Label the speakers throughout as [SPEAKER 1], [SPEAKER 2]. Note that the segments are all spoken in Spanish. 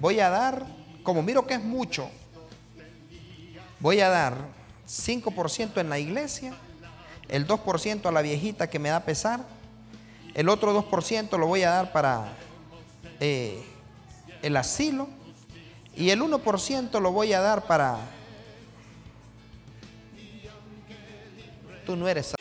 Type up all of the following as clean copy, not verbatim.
[SPEAKER 1] voy a dar, como miro que es mucho, voy a dar 5% en la iglesia, el 2% a la viejita que me da pesar, el otro 2% lo voy a dar para el asilo y el 1% lo voy a dar para... Tú no eres...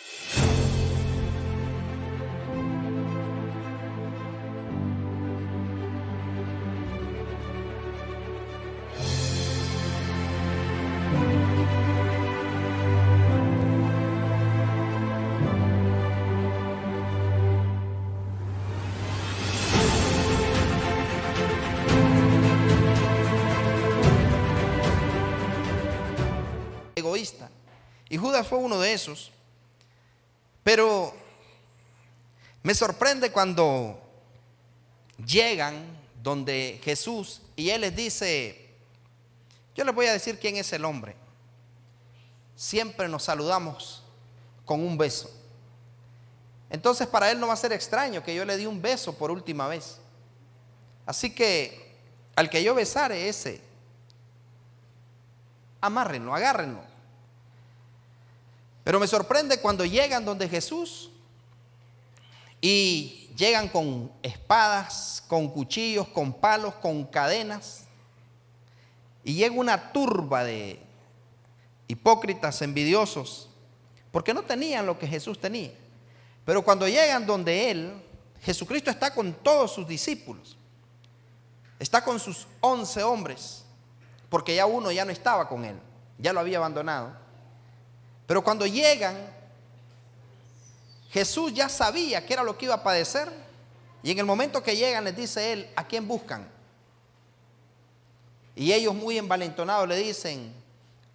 [SPEAKER 1] egoísta. Y Judas fue uno de esos. Pero me sorprende cuando llegan donde Jesús y Él les dice, yo les voy a decir quién es el hombre. Siempre nos saludamos con un beso. Entonces para Él no va a ser extraño que yo le di un beso por última vez. Así que al que yo besare ese, amárrenlo, agárrenlo. Pero me sorprende cuando llegan donde Jesús y llegan con espadas, con cuchillos, con palos, con cadenas. Y llega una turba de hipócritas, envidiosos, porque no tenían lo que Jesús tenía. Pero cuando llegan donde Él, Jesucristo está con todos sus discípulos. Está con sus 11 hombres, porque ya uno ya no estaba con Él, ya lo había abandonado. Pero cuando llegan, Jesús ya sabía qué era lo que iba a padecer. Y en el momento que llegan les dice Él, ¿a quién buscan? Y ellos muy envalentonados le dicen,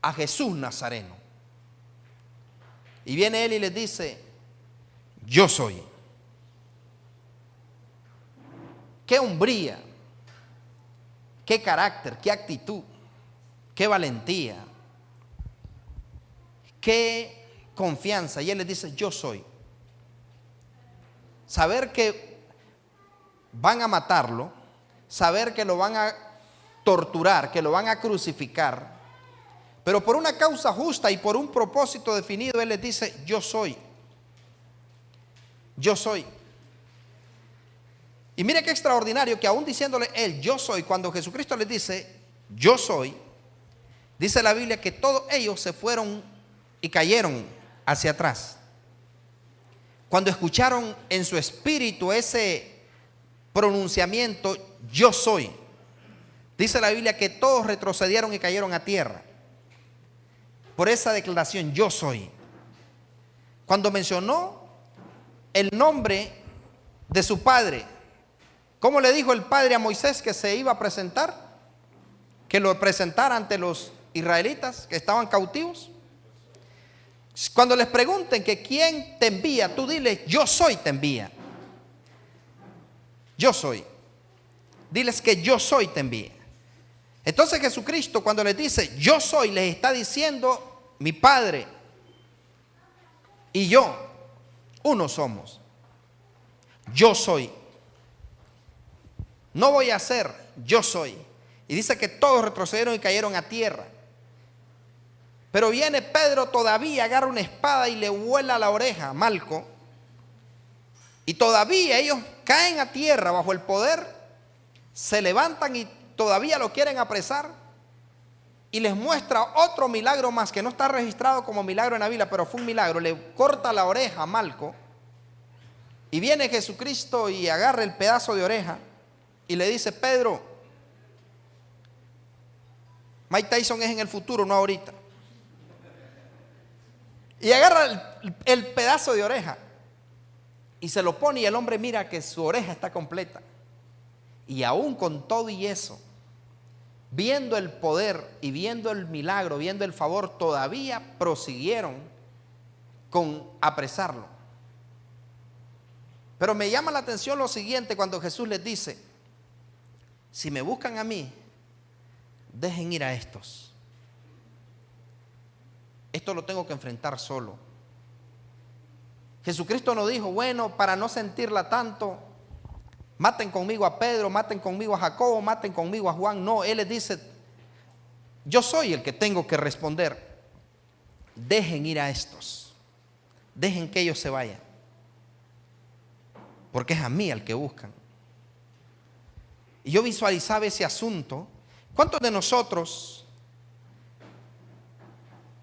[SPEAKER 1] a Jesús Nazareno. Y viene Él y les dice, yo soy. Qué hombría, qué carácter, qué actitud, qué valentía. Qué confianza. Y Él les dice, yo soy. Saber que van a matarlo, saber que lo van a torturar, que lo van a crucificar, pero por una causa justa y por un propósito definido, Él les dice, yo soy. Yo soy. Y mire qué extraordinario que aún diciéndole Él, yo soy, cuando Jesucristo les dice, yo soy, dice la Biblia que todos ellos se fueron y cayeron hacia atrás. Cuando escucharon en su espíritu ese pronunciamiento, yo soy, dice la Biblia que todos retrocedieron y cayeron a tierra. Por esa declaración, yo soy. Cuando mencionó el nombre de su padre, ¿cómo le dijo el padre a Moisés que se iba a presentar? Que lo presentara ante los israelitas que estaban cautivos. Cuando les pregunten que quién te envía, tú dile, yo soy te envía. Yo soy. Diles que yo soy te envía. Entonces Jesucristo cuando les dice, yo soy, les está diciendo, mi Padre y yo, uno somos. Yo soy. No voy a hacer, yo soy. Y dice que todos retrocedieron y cayeron a tierra. Pero viene Pedro todavía, agarra una espada y le vuela la oreja a Malco. Y todavía ellos caen a tierra bajo el poder, se levantan y todavía lo quieren apresar. Y les muestra otro milagro más que no está registrado como milagro en la Biblia, pero fue un milagro. Le corta la oreja a Malco. Y viene Jesucristo y agarra el pedazo de oreja y le dice, Pedro, Mike Tyson es en el futuro, no ahorita. Y agarra el pedazo de oreja y se lo pone y el hombre mira que su oreja está completa. Y aún con todo y eso, viendo el poder y viendo el milagro, viendo el favor, todavía prosiguieron con apresarlo. Pero me llama la atención lo siguiente cuando Jesús les dice, si me buscan a mí, dejen ir a estos. Esto lo tengo que enfrentar solo. Jesucristo no dijo, bueno, para no sentirla tanto, maten conmigo a Pedro, maten conmigo a Jacobo, maten conmigo a Juan. No, Él les dice, yo soy el que tengo que responder. Dejen ir a estos, dejen que ellos se vayan, porque es a mí al que buscan. Y yo visualizaba ese asunto. ¿Cuántos de nosotros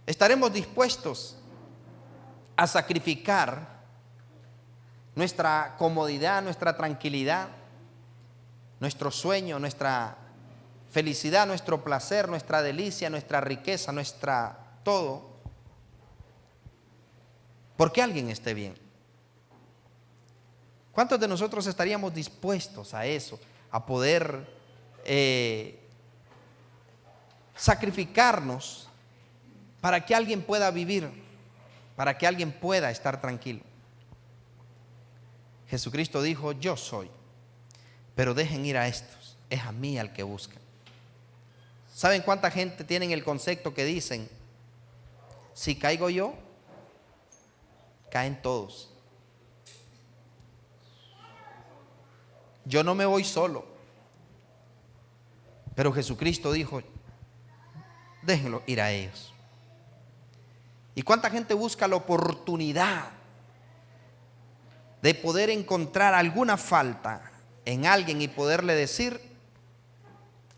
[SPEAKER 1] estaremos dispuestos a sacrificar nuestra comodidad, nuestra tranquilidad, nuestro sueño, nuestra felicidad, nuestro placer, nuestra delicia, nuestra riqueza, nuestra todo, porque alguien esté bien? ¿Cuántos de nosotros estaríamos dispuestos a eso, a poder sacrificarnos para que alguien pueda vivir, para que alguien pueda estar tranquilo? Jesucristo dijo, yo soy, pero dejen ir a estos, es a mí al que buscan. ¿Saben cuánta gente tienen el concepto que dicen, si caigo yo, caen todos? Yo no me voy solo. Pero Jesucristo dijo, déjenlo ir a ellos. ¿Y cuánta gente busca la oportunidad de poder encontrar alguna falta en alguien y poderle decir,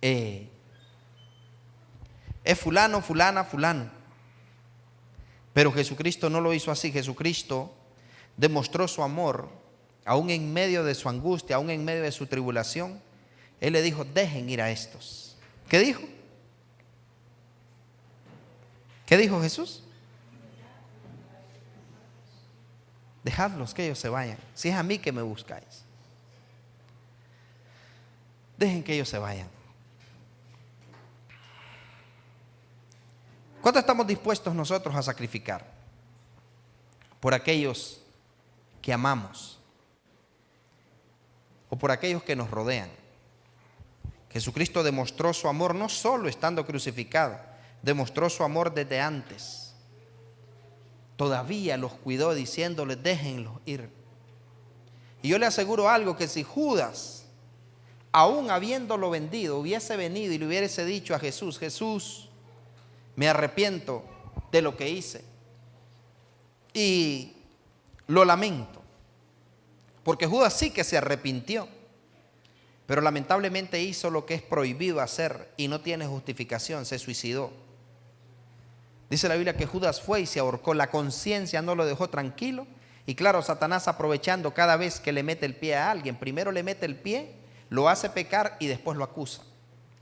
[SPEAKER 1] es fulano, fulana, fulano? Pero Jesucristo no lo hizo así. Jesucristo demostró su amor aún en medio de su angustia, aún en medio de su tribulación. Él le dijo, dejen ir a estos. ¿Qué dijo? ¿Qué dijo Jesús? Dejadlos que ellos se vayan. Si es a mí que me buscáis, dejen que ellos se vayan. ¿Cuánto estamos dispuestos nosotros a sacrificar por aquellos que amamos o por aquellos que nos rodean? Jesucristo demostró su amor no solo estando crucificado, demostró su amor desde antes. Todavía los cuidó diciéndoles, déjenlos ir. Y yo le aseguro algo, que si Judas, aún habiéndolo vendido, hubiese venido y le hubiese dicho a Jesús, Jesús, me arrepiento de lo que hice y lo lamento, porque Judas sí que se arrepintió, pero lamentablemente hizo lo que es prohibido hacer y no tiene justificación, se suicidó. Dice la Biblia que Judas fue y se ahorcó. La conciencia no lo dejó tranquilo. Y claro, Satanás, aprovechando cada vez que le mete el pie a alguien, primero le mete el pie, lo hace pecar y después lo acusa.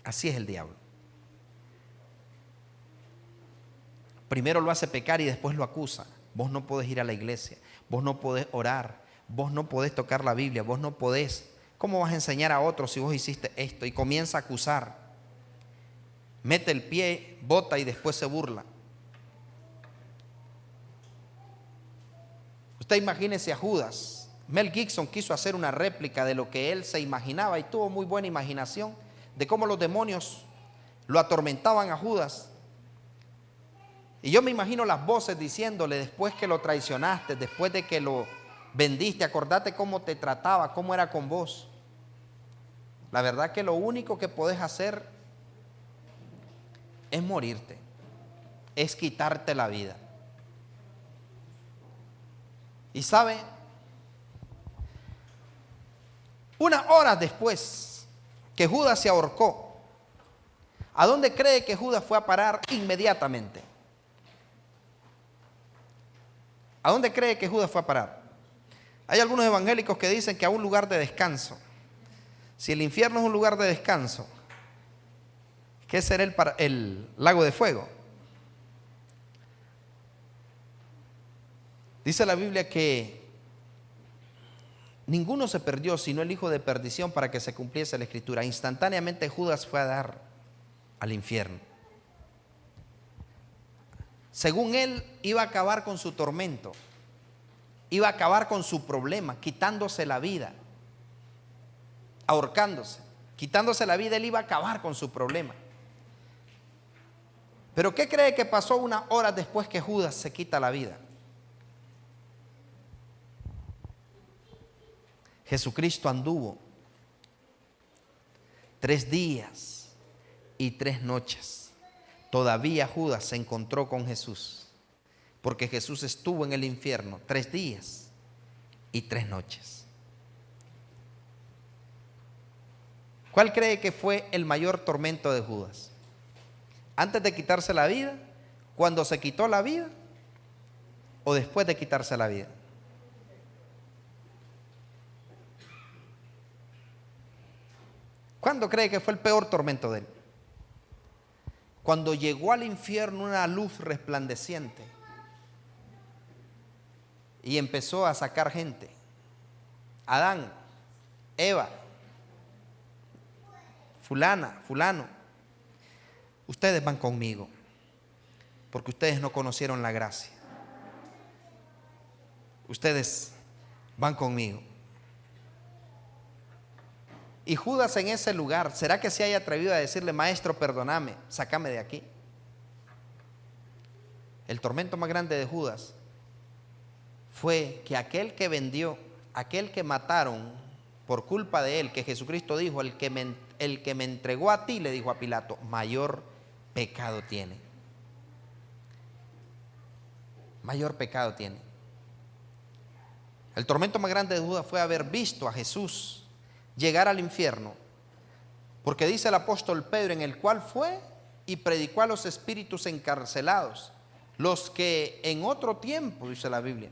[SPEAKER 1] Así es el diablo. Primero lo hace pecar y después lo acusa. Vos no podés ir a la iglesia, vos no podés orar, vos no podés tocar la Biblia, vos no podés. ¿Cómo vas a enseñar a otros si vos hiciste esto? Y comienza a acusar. Mete el pie, bota y después se burla. Usted imagínese a Judas. Mel Gibson quiso hacer una réplica de lo que él se imaginaba y tuvo muy buena imaginación de cómo los demonios lo atormentaban a Judas. Y yo me imagino las voces diciéndole, después que lo traicionaste, después de que lo vendiste, acordate cómo te trataba, cómo era con vos. La verdad que lo único que podés hacer es morirte, es quitarte la vida. Y sabe, unas horas después que Judas se ahorcó, ¿a dónde cree que Judas fue a parar inmediatamente? ¿A dónde cree que Judas fue a parar? Hay algunos evangélicos que dicen que a un lugar de descanso. Si el infierno es un lugar de descanso, ¿qué será el lago de fuego? Dice la Biblia que ninguno se perdió sino el hijo de perdición, para que se cumpliese la escritura. Instantáneamente Judas fue a dar al infierno. Según él, iba a acabar con su tormento, iba a acabar con su problema, quitándose la vida, ahorcándose, quitándose la vida. Él iba a acabar con su problema. Pero ¿qué cree que pasó unas horas después que Judas se quita la vida? Jesucristo anduvo 3 días y 3 noches. Todavía Judas se encontró con Jesús, porque Jesús estuvo en el infierno 3 días y 3 noches. ¿Cuál cree que fue el mayor tormento de Judas? ¿Antes de quitarse la vida? ¿Cuando se quitó la vida? ¿O después de quitarse la vida? ¿Cuándo cree que fue el peor tormento de él? Cuando llegó al infierno una luz resplandeciente y empezó a sacar gente. Adán, Eva, fulana, fulano, ustedes van conmigo porque ustedes no conocieron la gracia. Ustedes van conmigo. Y Judas en ese lugar, ¿será que se haya atrevido a decirle: maestro, perdóname, sácame de aquí? El tormento más grande de Judas fue que aquel que vendió, aquel que mataron por culpa de él, que Jesucristo dijo: el que me entregó a ti, le dijo a Pilato, mayor pecado tiene. Mayor pecado tiene. El tormento más grande de Judas fue haber visto a Jesús llegar al infierno, porque dice el apóstol Pedro: en el cual fue y predicó a los espíritus encarcelados, los que en otro tiempo, dice la Biblia,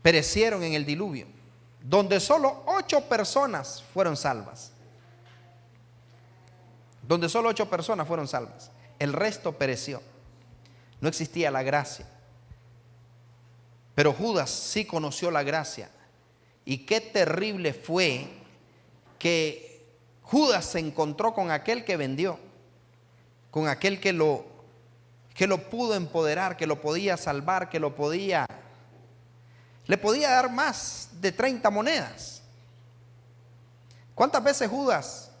[SPEAKER 1] perecieron en el diluvio, donde solo 8 personas fueron salvas. Donde solo 8 personas fueron salvas. El resto pereció. No existía la gracia. Pero Judas sí conoció la gracia. Y qué terrible fue que Judas se encontró con aquel que vendió, con aquel que lo pudo empoderar, que lo podía salvar, que le podía dar más de 30 monedas. ¿Cuántas veces Judas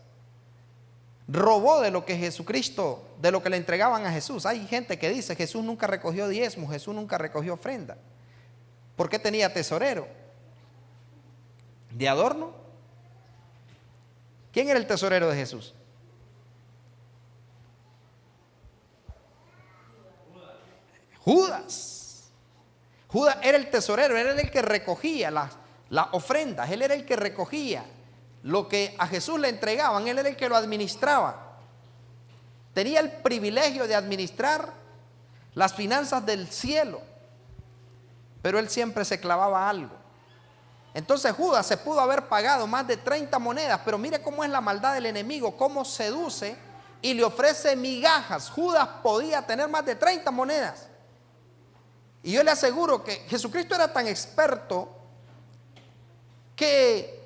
[SPEAKER 1] robó de lo que Jesucristo, de lo que le entregaban a Jesús? Hay gente que dice: Jesús nunca recogió diezmo, Jesús nunca recogió ofrenda. ¿Por qué tenía tesorero? ¿De adorno? ¿Quién era el tesorero de Jesús? Judas. Judas era el tesorero, él era el que recogía las ofrendas, él era el que recogía lo que a Jesús le entregaban, él era el que lo administraba. Tenía el privilegio de administrar las finanzas del cielo, pero él siempre se clavaba algo. Entonces Judas se pudo haber pagado más de 30 monedas, pero mire cómo es la maldad del enemigo, cómo seduce y le ofrece migajas. Judas podía tener más de 30 monedas. Y yo le aseguro que Jesucristo era tan experto que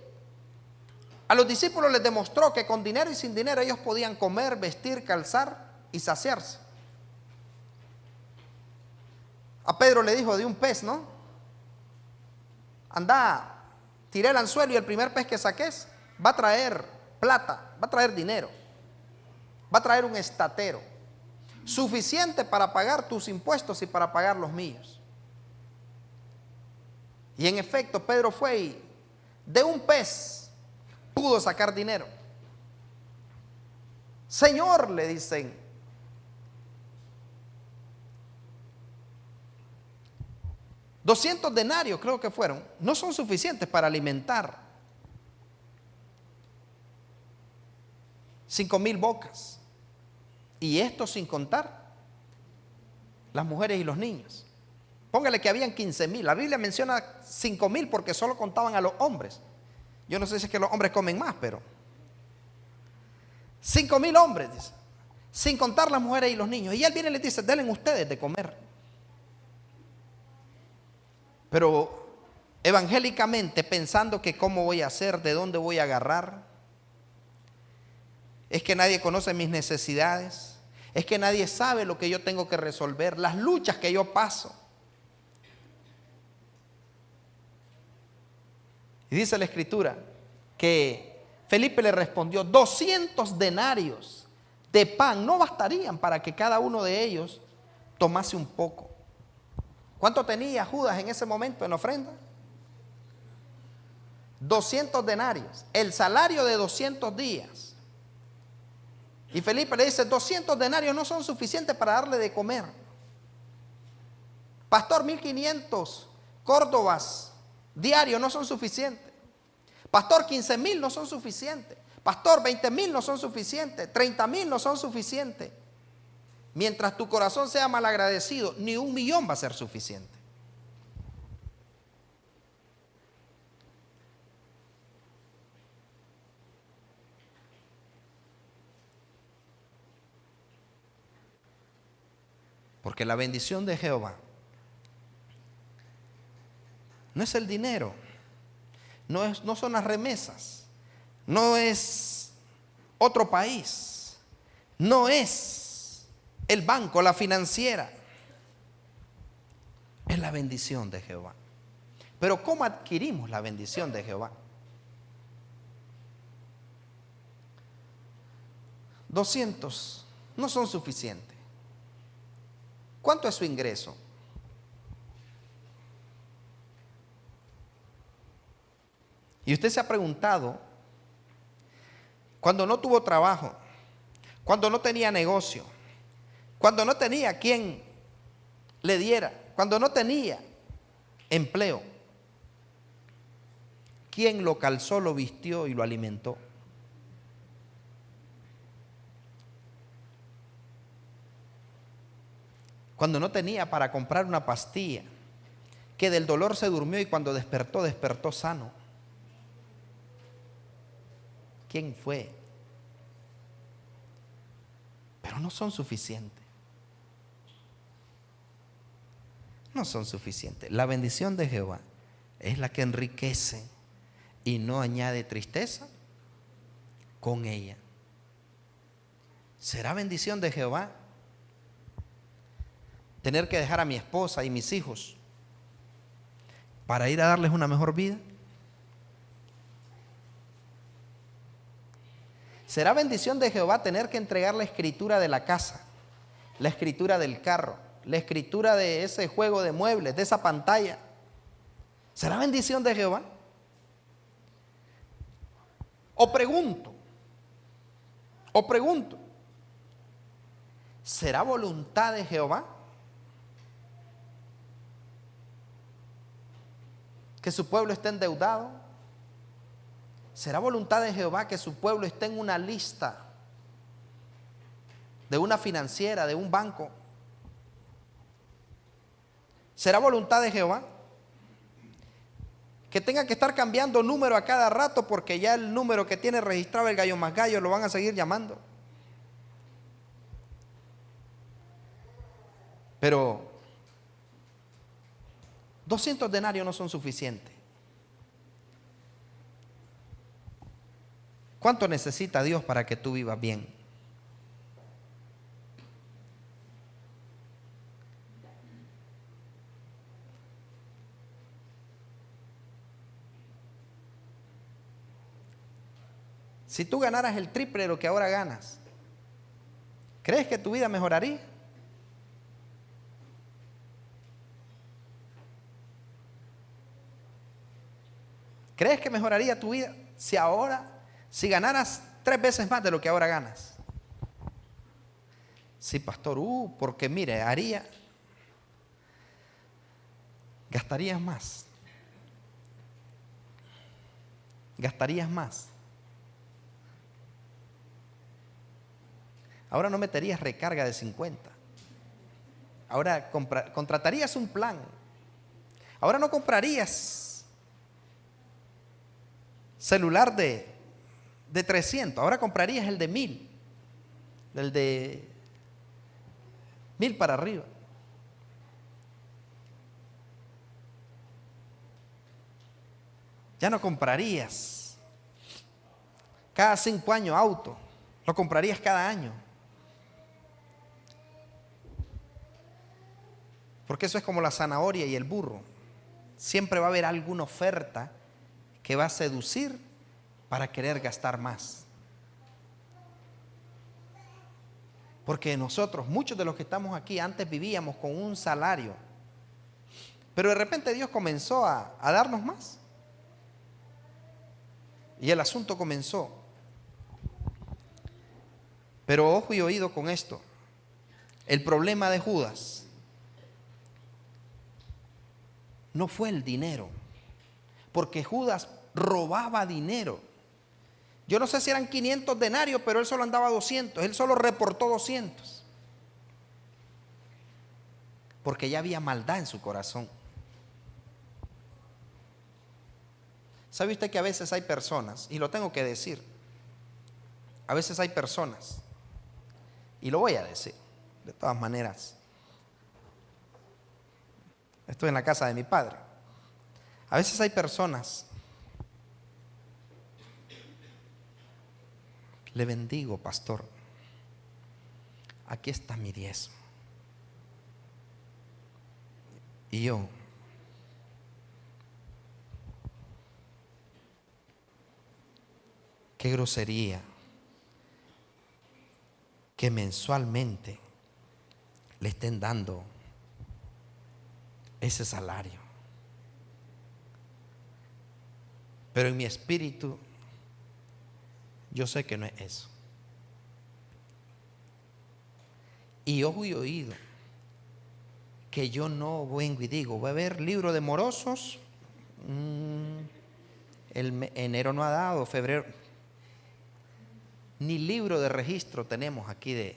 [SPEAKER 1] a los discípulos les demostró que con dinero y sin dinero ellos podían comer, vestir, calzar y saciarse. A Pedro le dijo: de un pez, ¿no? Anda, tiré el anzuelo y el primer pez que saques va a traer plata, va a traer dinero, va a traer un estatero suficiente para pagar tus impuestos y para pagar los míos. Y en efecto Pedro fue y de un pez pudo sacar dinero. Señor, le dicen, 200 denarios creo que fueron, no son suficientes para alimentar 5,000 bocas. Y esto sin contar las mujeres y los niños. Póngale que habían 15,000. La Biblia menciona 5,000 porque solo contaban a los hombres. Yo no sé si es que los hombres comen más, pero 5,000 hombres, dice, sin contar las mujeres y los niños. Y él viene y les dice: denle ustedes de comer. Pero evangélicamente, pensando que cómo voy a hacer, de dónde voy a agarrar, es que nadie conoce mis necesidades, es que nadie sabe lo que yo tengo que resolver, las luchas que yo paso. Y dice la Escritura que Felipe le respondió: 200 denarios de pan no bastarían para que cada uno de ellos tomase un poco. ¿Cuánto tenía Judas en ese momento en ofrenda? 200 denarios, el salario de 200 días. Y Felipe le dice, 200 denarios no son suficientes para darle de comer. Pastor, 1500 córdobas diarios no son suficientes. Pastor, 15,000 no son suficientes. Pastor, 20,000 no son suficientes. 30,000 no son suficientes. Mientras tu corazón sea malagradecido, ni 1,000,000 va a ser suficiente. Porque la bendición de Jehová no es el dinero, no son las remesas, no es otro país, no es el banco, la financiera, es la bendición de Jehová. Pero ¿cómo adquirimos la bendición de Jehová? 200 no son suficientes. ¿Cuánto es su ingreso? Y usted se ha preguntado, cuando no tuvo trabajo, cuando no tenía negocio, cuando no tenía quien le diera, cuando no tenía empleo, ¿quién lo calzó, lo vistió y lo alimentó? Cuando no tenía para comprar una pastilla, que del dolor se durmió y cuando despertó, despertó sano. ¿Quién fue? Pero no son suficientes. No son suficientes. La bendición de Jehová es la que enriquece y no añade tristeza con ella. ¿Será bendición de Jehová tener que dejar a mi esposa y mis hijos para ir a darles una mejor vida? ¿Será bendición de Jehová tener que entregar la escritura de la casa, la escritura del carro, la escritura de ese juego de muebles, de esa pantalla? ¿Será bendición de Jehová? O pregunto, ¿será voluntad de Jehová que su pueblo esté endeudado? ¿Será voluntad de Jehová que su pueblo esté en una lista de una financiera, de un banco? ¿Será voluntad de Jehová que tenga que estar cambiando número a cada rato porque ya el número que tiene registrado el gallo más gallo lo van a seguir llamando? Pero 200 denarios no son suficientes. ¿Cuánto necesita Dios para que tú vivas bien? Si tú ganaras el triple de lo que ahora ganas, ¿crees que tu vida mejoraría? ¿Crees que mejoraría tu vida si ganaras 3 veces más de lo que ahora ganas? Sí, pastor, porque mire, gastarías más. Ahora no meterías recarga de 50. Ahora contratarías un plan. Ahora no comprarías celular de 300. Ahora comprarías el de 1,000. El de 1,000 para arriba. Ya no comprarías cada 5 años auto. Lo comprarías cada año. Porque eso es como la zanahoria y el burro. Siempre va a haber alguna oferta que va a seducir para querer gastar más. Porque nosotros, muchos de los que estamos aquí, antes vivíamos con un salario. Pero de repente Dios comenzó a darnos más. Y el asunto comenzó. Pero ojo y oído con esto. El problema de Judas no fue el dinero, porque Judas robaba dinero. Yo no sé si eran 500 denarios, pero él solo andaba 200. Él solo reportó 200. Porque ya había maldad en su corazón. ¿Sabe usted que a veces hay personas, y lo tengo que decir, a veces hay personas, y lo voy a decir, de todas maneras, estoy en la casa de mi padre, a veces hay personas, le bendigo, pastor, aquí está mi diezmo, y yo, qué grosería que mensualmente le estén dando ese salario. Pero en mi espíritu yo sé que no es eso. Y ojo y oído que yo no vengo y digo, voy a ver libro de morosos, enero no ha dado, febrero, ni libro de registro tenemos aquí de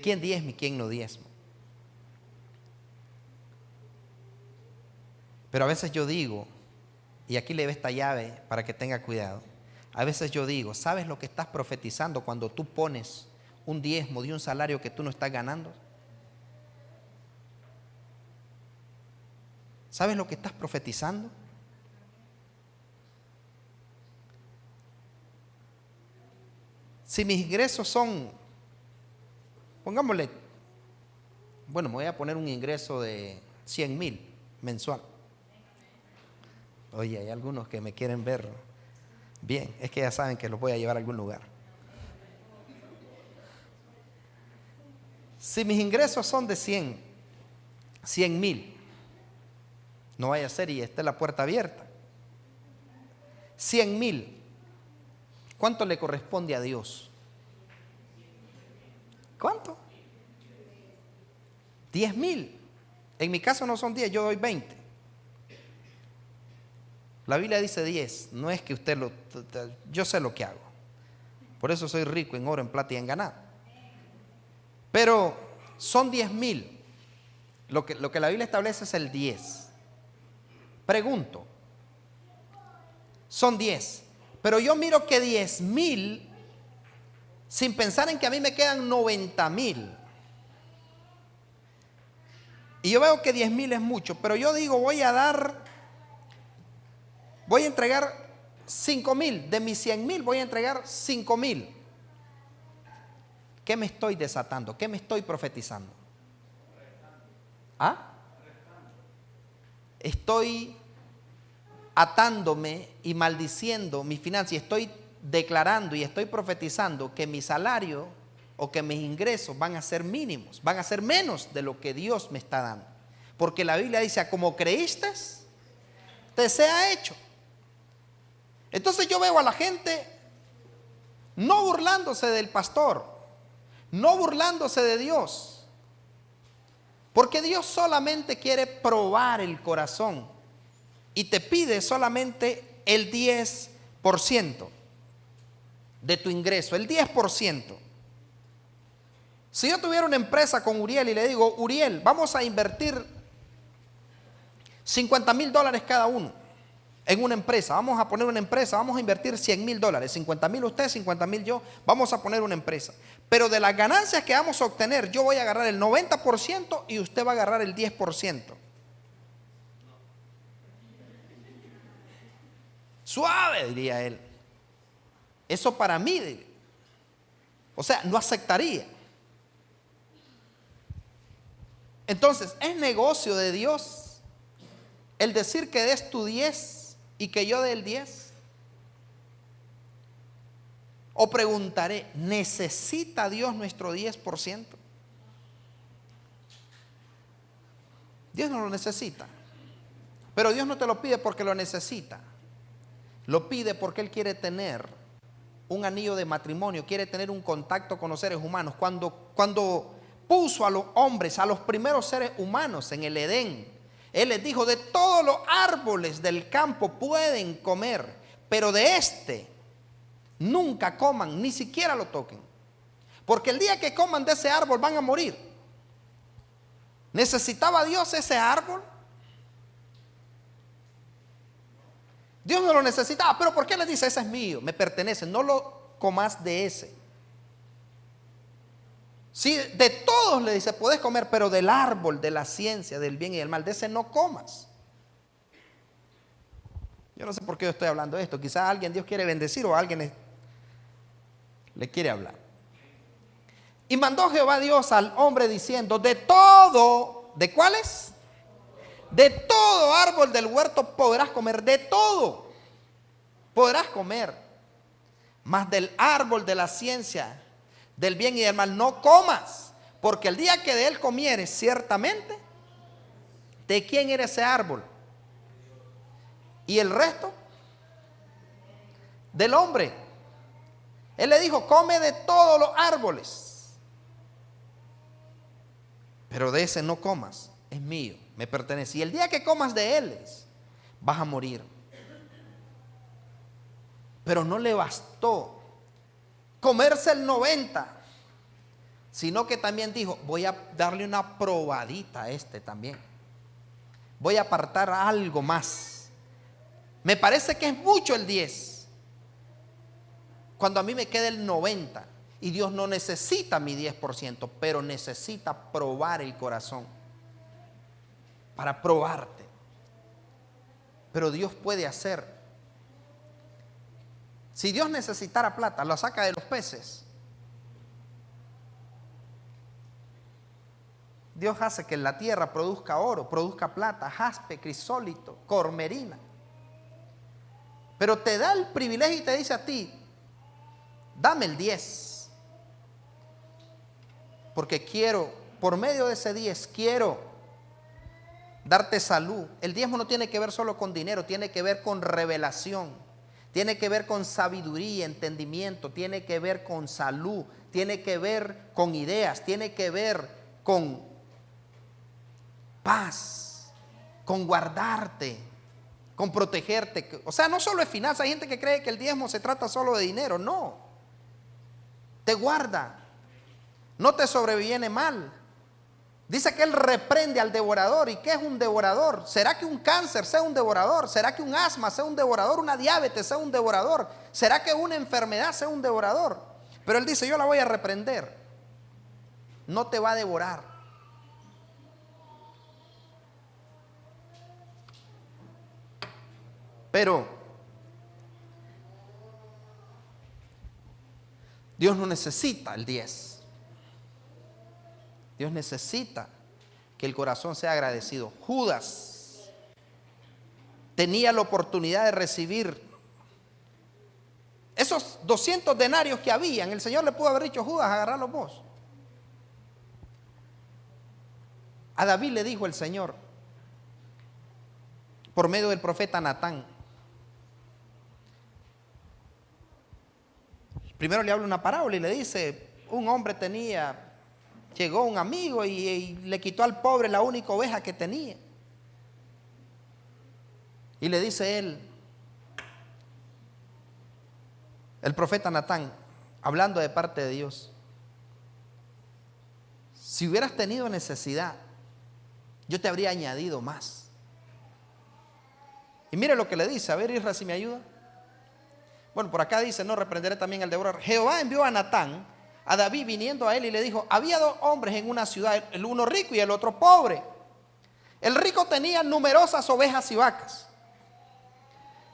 [SPEAKER 1] quién diezma y quién no diezma. Pero a veces yo digo, y aquí le ve esta llave para que tenga cuidado, a veces yo digo, ¿sabes lo que estás profetizando cuando tú pones un diezmo de un salario que tú no estás ganando? ¿Sabes lo que estás profetizando? Si mis ingresos son, pongámosle, bueno, me voy a poner un ingreso de 100,000 mensual. Oye, hay algunos que me quieren ver bien, es que ya saben que los voy a llevar a algún lugar. Si mis ingresos son de 100,000, no vaya a ser y esté la puerta abierta. 100,000. ¿Cuánto le corresponde a Dios? ¿Cuánto? 10,000. En mi caso no son 10, yo doy 20. La Biblia dice 10. No es que usted yo sé lo que hago. Por eso soy rico en oro, en plata y en ganado. Pero son 10,000. Lo que la Biblia establece es el 10. Pregunto, son 10. Pero yo miro que 10,000, sin pensar en que a mí me quedan 90,000. Y yo veo que 10,000 es mucho, pero yo digo, voy a entregar 5,000. De mis 100,000 voy a entregar 5,000. ¿Qué me estoy desatando? ¿Qué me estoy profetizando? ¿Ah? Estoy atándome y maldiciendo mi finanza, y estoy declarando y estoy profetizando que mi salario o que mis ingresos van a ser mínimos, van a ser menos de lo que Dios me está dando, porque la Biblia dice, como creíste, te sea hecho. Entonces yo veo a la gente no burlándose del pastor, no burlándose de Dios, porque Dios solamente quiere probar el corazón y te pide solamente el 10% de tu ingreso, el 10%. Si yo tuviera una empresa con Uriel y le digo, Uriel, vamos a invertir $50,000 cada uno en una empresa, vamos a poner una empresa, vamos a invertir $100,000, 50,000 usted, 50,000 yo, vamos a poner una empresa. Pero de las ganancias que vamos a obtener, yo voy a agarrar el 90% y usted va a agarrar el 10%. Suave, diría él. Eso para mí, o sea, no aceptaría. Entonces, ¿es negocio de Dios el decir que des tu 10 y que yo dé el 10? O preguntaré, ¿necesita Dios nuestro 10%? Dios no lo necesita. Pero Dios no te lo pide porque lo necesita. Lo pide porque Él quiere tener un anillo de matrimonio, quiere tener un contacto con los seres humanos. Cuando puso a los hombres, a los primeros seres humanos en el Edén, Él les dijo: de todos los árboles del campo pueden comer, pero de este nunca coman, ni siquiera lo toquen, porque el día que coman de ese árbol van a morir. ¿Necesitaba Dios ese árbol? Dios no lo necesitaba, pero ¿por qué le dice: ese es mío, me pertenece, no lo comas de ese? Sí, de todos le dice: puedes comer, pero del árbol de la ciencia del bien y del mal, de ese no comas. Yo no sé por qué yo estoy hablando de esto. Quizás alguien Dios quiere bendecir o alguien le quiere hablar. Y mandó Jehová Dios al hombre diciendo: de todo, ¿de cuáles? De todo árbol del huerto podrás comer, de todo podrás comer, mas del árbol de la ciencia del bien y del mal no comas, porque el día que de él comieres, ciertamente, ¿de quién era ese árbol? Y el resto, del hombre. Él le dijo: come de todos los árboles, pero de ese no comas, es mío, me pertenece. Y el día que comas de él, vas a morir. Pero no le bastó comerse el 90, sino que también dijo: voy a darle una probadita a este también. Voy a apartar algo más. Me parece que es mucho el 10, cuando a mí me queda el 90. Y Dios no necesita mi 10%, pero necesita probar el corazón, para probarte. Pero Dios puede hacer. Si Dios necesitara plata, lo saca de los peces. Dios hace que la tierra produzca oro, produzca plata, jaspe, crisólito, cormerina. Pero te da el privilegio y te dice a ti: dame el 10. Porque quiero, por medio de ese 10, quiero darte salud. El diezmo no tiene que ver solo con dinero, tiene que ver con revelación, tiene que ver con sabiduría, entendimiento, tiene que ver con salud, tiene que ver con ideas, tiene que ver con paz, con guardarte, con protegerte. O sea, no solo es finanzas. Hay gente que cree que el diezmo se trata solo de dinero. No, te guarda, no te sobreviene mal. Dice que Él reprende al devorador. ¿Y qué es un devorador? ¿Será que un cáncer sea un devorador? ¿Será que un asma sea un devorador? ¿Una diabetes sea un devorador? ¿Será que una enfermedad sea un devorador? Pero Él dice: yo la voy a reprender. No te va a devorar. Pero Dios no necesita el 10. Dios necesita que el corazón sea agradecido. Judas tenía la oportunidad de recibir esos 200 denarios que habían. El Señor le pudo haber dicho: Judas, agarrarlos vos. A David le dijo el Señor, por medio del profeta Natán. Primero le habla una parábola y le dice: un hombre llegó un amigo y le quitó al pobre la única oveja que tenía. Y le dice él, el profeta Natán, hablando de parte de Dios: si hubieras tenido necesidad, yo te habría añadido más. Y mire lo que le dice. A ver, Isra, si me ayuda. Bueno, por acá dice: no reprenderé también al devorador. Jehová envió a Natán a David viniendo a él y le dijo: había 2 hombres en una ciudad, el uno rico y el otro pobre. El rico tenía numerosas ovejas y vacas,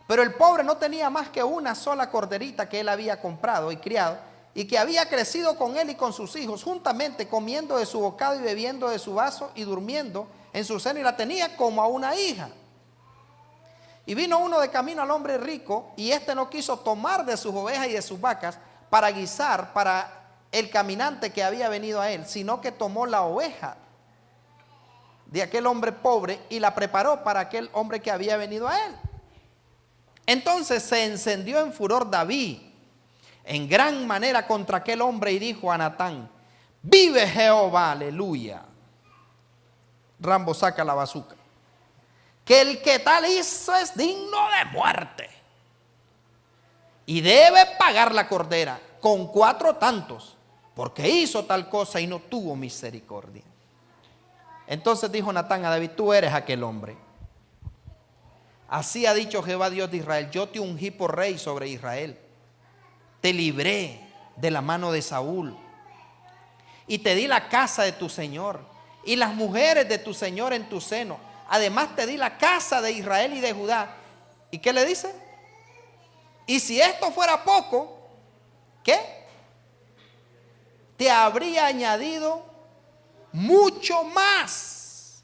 [SPEAKER 1] pero el pobre no tenía más que una sola corderita que él había comprado y criado, y que había crecido con él y con sus hijos juntamente, comiendo de su bocado y bebiendo de su vaso y durmiendo en su seno, y la tenía como a una hija. Y vino uno de camino al hombre rico, y éste no quiso tomar de sus ovejas y de sus vacas para guisar para el caminante que había venido a él, sino que tomó la oveja de aquel hombre pobre y la preparó para aquel hombre que había venido a él. Entonces se encendió en furor David en gran manera contra aquel hombre y dijo a Natán: vive Jehová, aleluya. Rambo saca la bazuca. Que el que tal hizo es digno de muerte y debe pagar la cordera con 4 tantos, porque hizo tal cosa y no tuvo misericordia. Entonces dijo Natán a David: tú eres aquel hombre. Así ha dicho Jehová Dios de Israel: yo te ungí por rey sobre Israel, te libré de la mano de Saúl y te di la casa de tu señor y las mujeres de tu señor en tu seno. Además te di la casa de Israel y de Judá. ¿Y qué le dice? Y si esto fuera poco, ¿qué? Te habría añadido mucho más.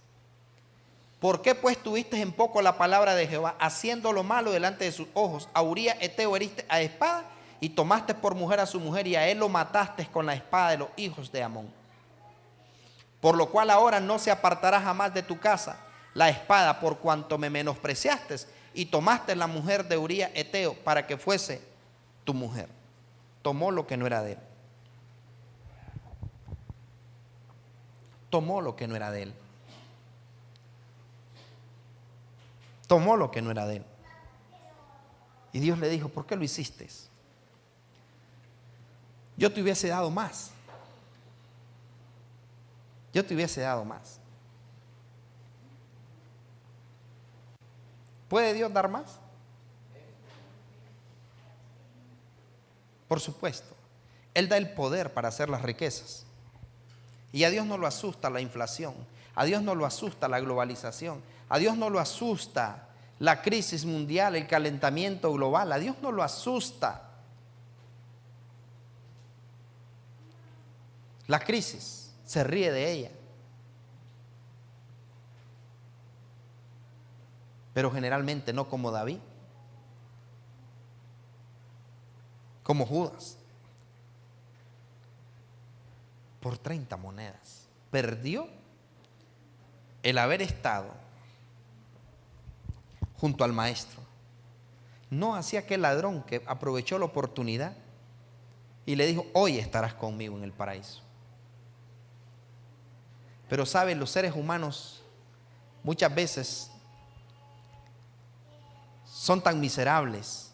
[SPEAKER 1] ¿Por qué pues tuviste en poco la palabra de Jehová, haciendo lo malo delante de sus ojos? A Urías Eteo heriste a espada y tomaste por mujer a su mujer, y a él lo mataste con la espada de los hijos de Amón. Por lo cual ahora no se apartará jamás de tu casa la espada, por cuanto me menospreciaste y tomaste la mujer de Urías Eteo para que fuese tu mujer. Tomó lo que no era de él. Tomó lo que no era de él. Tomó lo que no era de él. Y Dios le dijo: ¿por qué lo hiciste? Yo te hubiese dado más. Yo te hubiese dado más. ¿Puede Dios dar más? Por supuesto. Él da el poder para hacer las riquezas. Y a Dios no lo asusta la inflación. A Dios no lo asusta la globalización. A Dios no lo asusta la crisis mundial, el calentamiento global. A Dios no lo asusta la crisis. Se ríe de ella. Pero generalmente no como David, como Judas. Por 30 monedas perdió el haber estado junto al maestro. No hacía aquel ladrón que aprovechó la oportunidad y le dijo: hoy estarás conmigo en el paraíso. Pero saben, los seres humanos muchas veces son tan miserables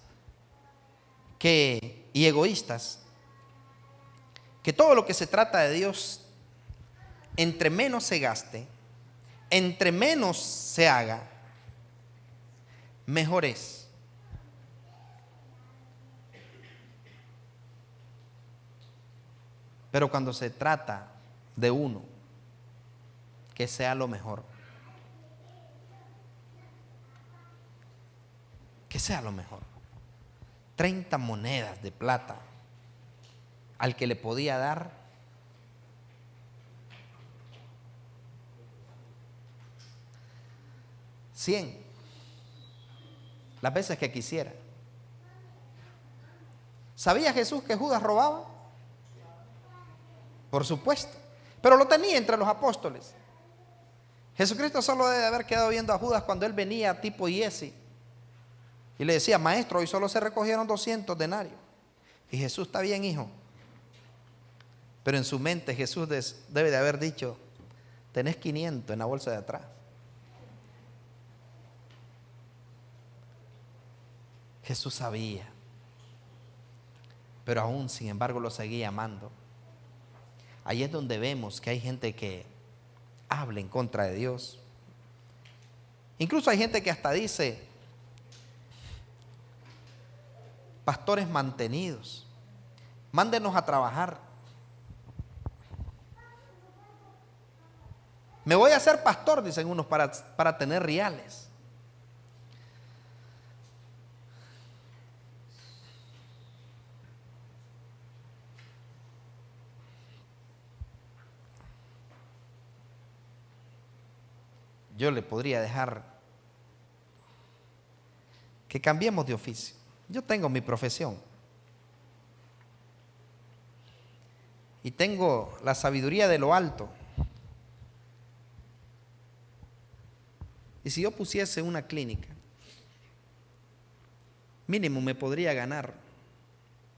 [SPEAKER 1] y egoístas, que todo lo que se trata de Dios, entre menos se gaste, entre menos se haga, mejor es. Pero cuando se trata de uno, que sea lo mejor. Que sea lo mejor. 30 monedas de plata al que le podía dar $100 las veces que quisiera. ¿Sabía Jesús que Judas robaba? Por supuesto, pero lo tenía entre los apóstoles. Jesucristo solo debe haber quedado viendo a Judas cuando él venía tipo Giesi y le decía: maestro, hoy solo se recogieron 200 denarios. Y Jesús: está bien, hijo. Pero en su mente Jesús debe de haber dicho: tenés 500 en la bolsa de atrás. Jesús sabía, pero aún sin embargo lo seguía amando. Ahí es donde vemos que hay gente que habla en contra de Dios. Incluso hay gente que hasta dice: pastores mantenidos, mándenos a trabajar. Me voy a hacer pastor, dicen unos, para tener reales. Yo le podría dejar que cambiemos de oficio. Yo tengo mi profesión y tengo la sabiduría de lo alto. Y si yo pusiese una clínica, mínimo me podría ganar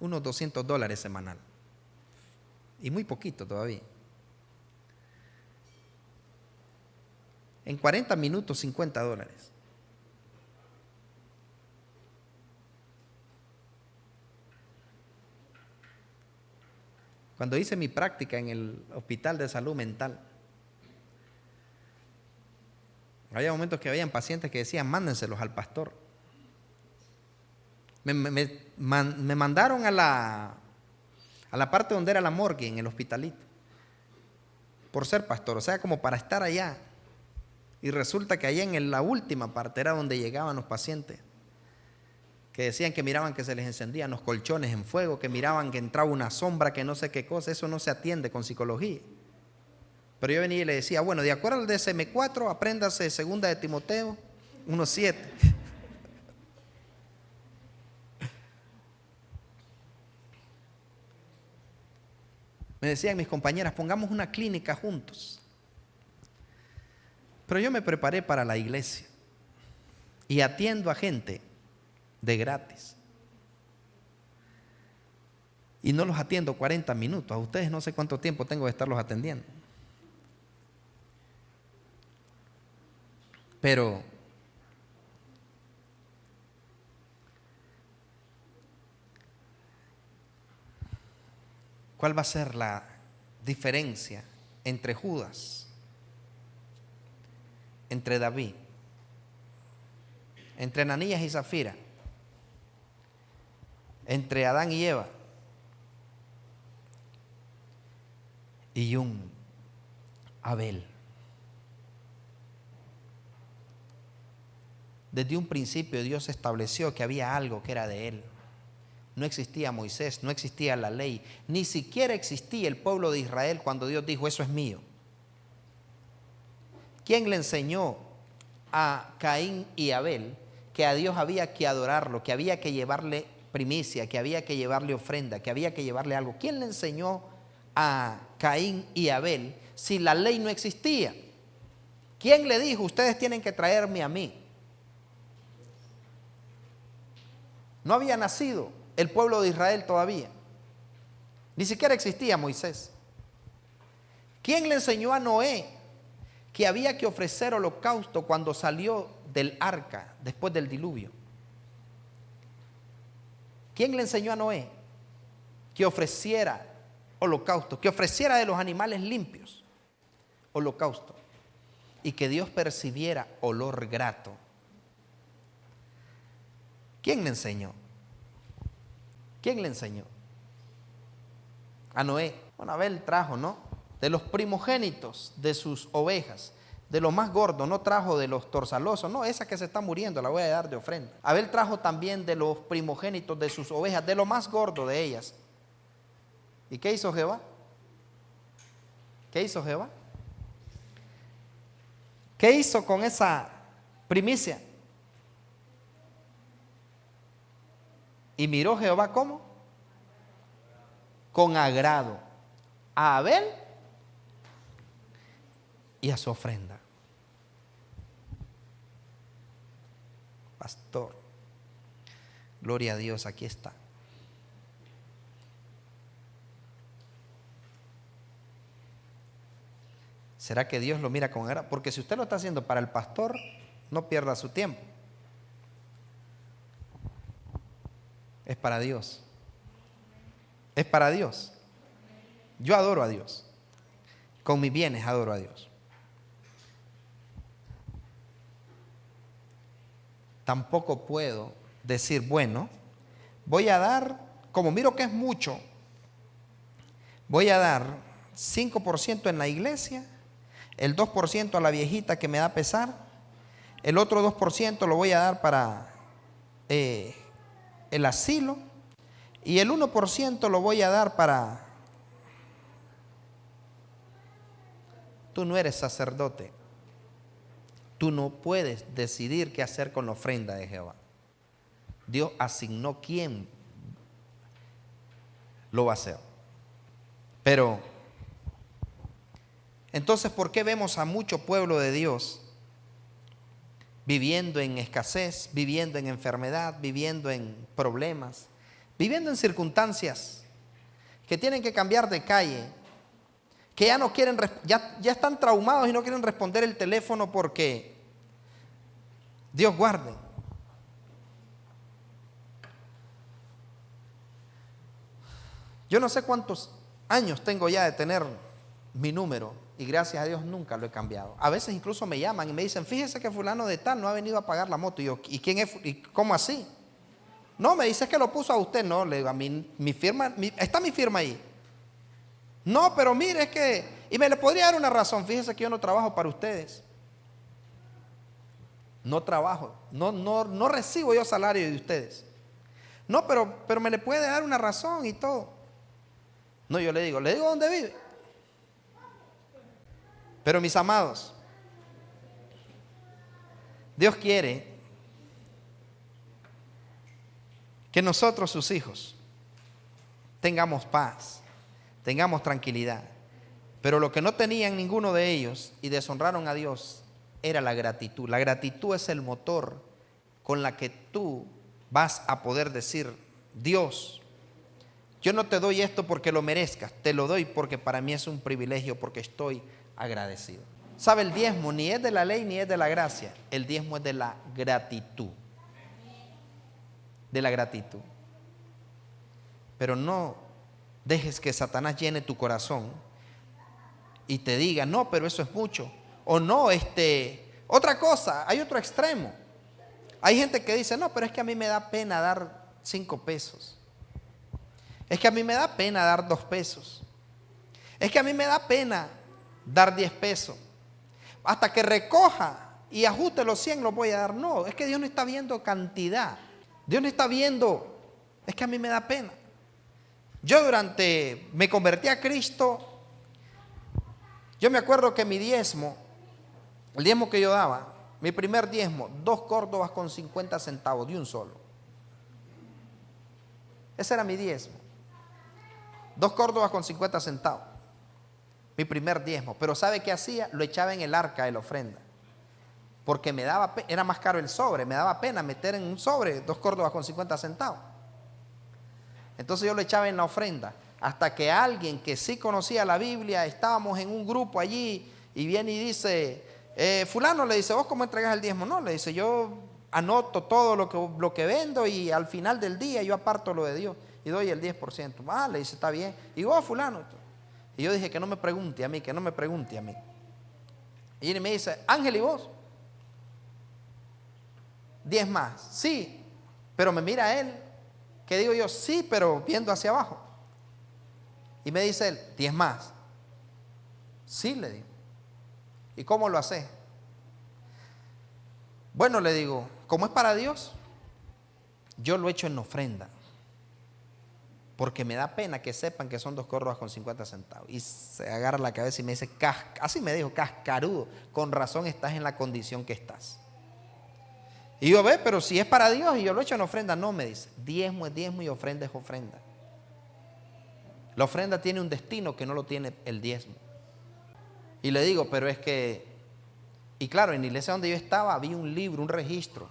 [SPEAKER 1] unos $200 semanal. Y muy poquito todavía. En 40 minutos, $50. Cuando hice mi práctica en el Hospital de Salud Mental, había momentos que habían pacientes que decían, mándenselos al pastor. Me mandaron a la parte donde era la morgue en el hospitalito, por ser pastor, o sea, como para estar allá. Y resulta que allá en la última parte era donde llegaban los pacientes, que decían que miraban que se les encendían los colchones en fuego, que miraban que entraba una sombra, que no sé qué cosa. Eso no se atiende con psicología. Pero yo venía y le decía, bueno, de acuerdo al DSM-4, apréndase 2 de Timoteo 1:7. Me decían mis compañeras, pongamos una clínica juntos. Pero yo me preparé para la iglesia y atiendo a gente de gratis. Y no los atiendo 40 minutos. A ustedes no sé cuánto tiempo tengo de estarlos atendiendo. Pero ¿cuál va a ser la diferencia entre Judas, entre David, entre Ananías y Zafira, entre Adán y Eva y un Abel? Desde un principio Dios estableció que había algo que era de él. No existía Moisés, no existía la ley, ni siquiera existía el pueblo de Israel cuando Dios dijo, eso es mío. ¿Quién le enseñó a Caín y Abel que a Dios había que adorarlo, que había que llevarle primicia, que había que llevarle ofrenda, que había que llevarle algo? ¿Quién le enseñó a Caín y Abel si la ley no existía? ¿Quién le dijo, ustedes tienen que traerme a mí? No había nacido el pueblo de Israel todavía. Ni siquiera existía Moisés. ¿Quién le enseñó a Noé que había que ofrecer holocausto cuando salió del arca después del diluvio? ¿Quién le enseñó a Noé que ofreciera holocausto, que ofreciera de los animales limpios holocausto y que Dios percibiera olor grato? ¿Quién le enseñó? ¿Quién le enseñó? A Noé. Bueno, Abel trajo, ¿no? De los primogénitos de sus ovejas, de lo más gordo, no trajo de los torzalosos, no, esa que se está muriendo la voy a dar de ofrenda. Abel trajo también de los primogénitos de sus ovejas, de lo más gordo de ellas. ¿Y qué hizo Jehová? ¿Qué hizo Jehová? ¿Qué hizo con esa primicia? Y miró Jehová ¿cómo? Con agrado a Abel y a su ofrenda. Pastor, gloria a Dios, aquí está. ¿Será que Dios lo mira con agrado? Porque si usted lo está haciendo para el pastor, no pierda su tiempo. Es para Dios. Es para Dios. Yo adoro a Dios. Con mis bienes adoro a Dios. Tampoco puedo decir, bueno, voy a dar, como miro que es mucho, voy a dar 5% en la iglesia, el 2% a la viejita que me da pesar, el otro 2% lo voy a dar para el asilo y el 1% lo voy a dar para... Tú no eres sacerdote. Tú no puedes decidir qué hacer con la ofrenda de Jehová. Dios asignó quién lo va a hacer. Pero, entonces, ¿por qué vemos a mucho pueblo de Dios viviendo en escasez, viviendo en enfermedad, viviendo en problemas, viviendo en circunstancias que tienen que cambiar de calle, que ya no quieren, ya están traumados y no quieren responder el teléfono porque Dios guarde. Yo no sé cuántos años tengo ya de tener mi número y gracias a Dios nunca lo he cambiado. A veces incluso me llaman y me dicen, fíjese que fulano de tal no ha venido a pagar la moto. Y yo, ¿y quién es? ¿Y cómo así? No, me dice que lo puso a usted. No, le digo, a mí, mi firma, está mi firma ahí. No, pero mire, es que, y me le podría dar una razón, fíjese que yo no trabajo para ustedes. No trabajo, no recibo yo salario de ustedes. No, pero me le puede dar una razón y todo. No, yo le digo dónde vive. Pero mis amados, Dios quiere que nosotros, sus hijos, tengamos paz, tengamos tranquilidad. Pero lo que no tenían ninguno de ellos y deshonraron a Dios era la gratitud. La gratitud es el motor con la que tú vas a poder decir, Dios, yo no te doy esto porque lo merezcas, te lo doy porque para mí es un privilegio, porque estoy agradecido. ¿Sabe? El diezmo ni es de la ley ni es de la gracia. El diezmo es de la gratitud. De la gratitud. Pero no dejes que Satanás llene tu corazón y te diga, no, pero eso es mucho. O no, otra cosa, hay otro extremo. Hay gente que dice, no, pero es que a mí me da pena dar 5 pesos. Es que a mí me da pena dar 2 pesos. Es que a mí me da pena dar 10 pesos. Hasta que recoja y ajuste los 100 los voy a dar. No, es que Dios no está viendo cantidad. Dios no está viendo, es que a mí me da pena. Yo me convertí a Cristo. Yo me acuerdo que mi diezmo, el diezmo que yo daba, mi primer diezmo, 2 córdobas con 50 centavos de un solo. Ese era mi diezmo. 2 córdobas con 50 centavos. Mi primer diezmo. Pero ¿sabe qué hacía? Lo echaba en el arca de la ofrenda. Porque me daba pena, era más caro el sobre, me daba pena meter en un sobre 2 córdobas con 50 centavos. Entonces yo lo echaba en la ofrenda. Hasta que alguien que sí conocía la Biblia, estábamos en un grupo allí y viene y dice, fulano, le dice, ¿vos cómo entregas el diezmo? No, le dice, yo anoto todo lo que vendo y al final del día yo aparto lo de Dios y doy el 10%. Ah, le dice, está bien. Y vos, fulano. Y yo dije, que no me pregunte a mí, que no me pregunte a mí. Y me dice, Ángel, ¿y vos? 10 más. Sí, pero me mira él, que digo yo, sí, pero viendo hacia abajo. Y me dice él, 10 más. Sí, le digo. ¿Y cómo lo hace? Bueno, le digo, como es para Dios, yo lo echo en ofrenda. Porque me da pena que sepan que son 2 córdobas con 50 centavos. Y se agarra la cabeza y me dice, así me dijo, cascarudo, con razón estás en la condición que estás. Y yo, pero si es para Dios y yo lo echo en ofrenda, no, me dice, diezmo es diezmo y ofrenda es ofrenda. La ofrenda tiene un destino que no lo tiene el diezmo. Y le digo, pero es que, y claro, en la iglesia donde yo estaba había un libro, un registro.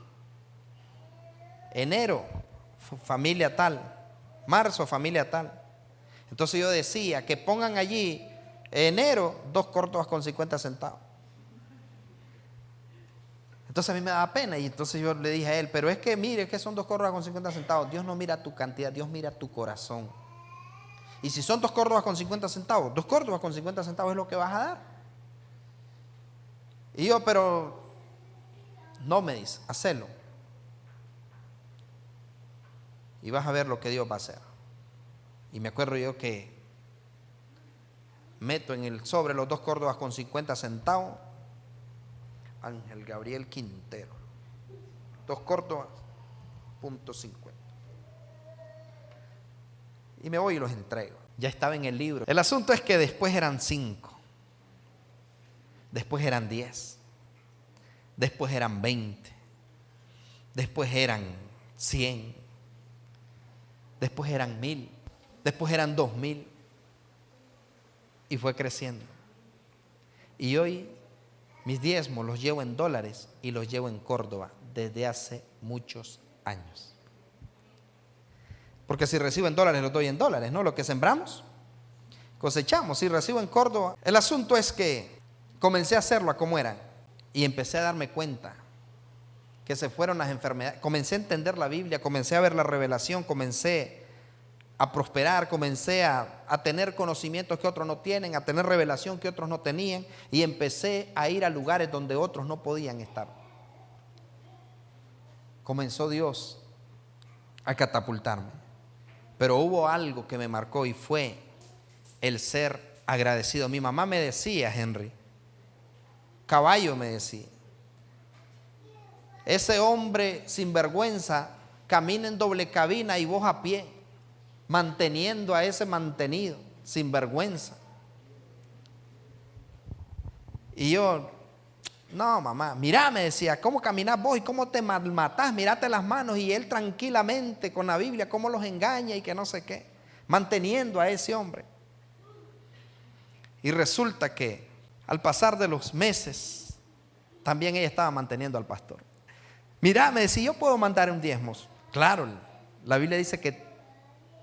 [SPEAKER 1] Enero, familia tal. Marzo, familia tal. Entonces yo decía que pongan allí enero 2 córdobas con 50 centavos. Entonces a mí me daba pena y entonces yo le dije a él, pero es que mire, es que son 2 córdobas con 50 centavos. Dios no mira tu cantidad, Dios mira tu corazón. Y si son 2 córdobas con 50 centavos, 2 córdobas con 50 centavos es lo que vas a dar. Y yo, pero no, me dice, hacelo. Y vas a ver lo que Dios va a hacer. Y me acuerdo yo que meto en el sobre los 2 córdobas con 50 centavos. Ángel Gabriel Quintero. 2 córdobas, punto 50. Y me voy y los entrego. Ya estaba en el libro. El asunto es que después eran 5. Después eran 10. Después eran 20. Después eran 100. Después eran 1000. Después eran 2000. Y fue creciendo. Y hoy Mis diezmos los llevo en dólares y los llevo en Córdoba desde hace muchos años. Porque si recibo en dólares, los doy en dólares, ¿no? Lo que sembramos, cosechamos. Si recibo en Córdoba, el asunto es que comencé a hacerlo a como era y empecé a darme cuenta que se fueron las enfermedades. Comencé a entender la Biblia, comencé a ver la revelación, comencé a prosperar, comencé a tener conocimientos que otros no tienen, a tener revelación que otros no tenían, y empecé a ir a lugares donde otros no podían estar. Comenzó Dios a catapultarme, pero hubo algo que me marcó y fue el ser agradecido. Mi mamá me decía, Henry, caballo, me decía, ese hombre sinvergüenza camina en doble cabina y vos a pie, manteniendo a ese mantenido, sinvergüenza. Y yo, no, mamá, mirá, me decía, ¿cómo caminás vos y cómo te malmatás? Mirate las manos. Y él tranquilamente con la Biblia, cómo los engaña y que no sé qué, manteniendo a ese hombre. Y resulta que al pasar de los meses, también ella estaba manteniendo al pastor. Mirá, me decía, yo puedo mandar un diezmo. Claro, la Biblia dice que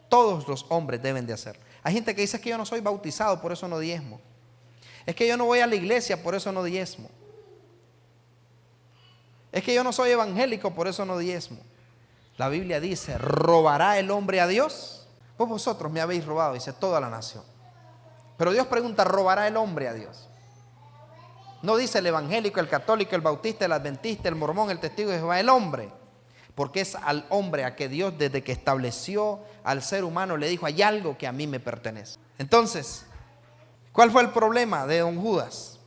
[SPEAKER 1] todos los hombres deben de hacer. Hay gente que dice que yo no soy bautizado, por eso no diezmo. Es que yo no voy a la iglesia, por eso no diezmo. Es que yo no soy evangélico, por eso no diezmo. La Biblia dice, ¿robará el hombre a Dios? Pues vosotros me habéis robado, dice toda la nación. Pero Dios pregunta, ¿robará el hombre a Dios? No dice el evangélico, el católico, el bautista, el adventista, el mormón, el testigo de Jehová, el hombre. Porque es al hombre a que Dios, desde que estableció al ser humano, le dijo, hay algo que a mí me pertenece. Entonces, ¿cuál fue el problema de don Judas?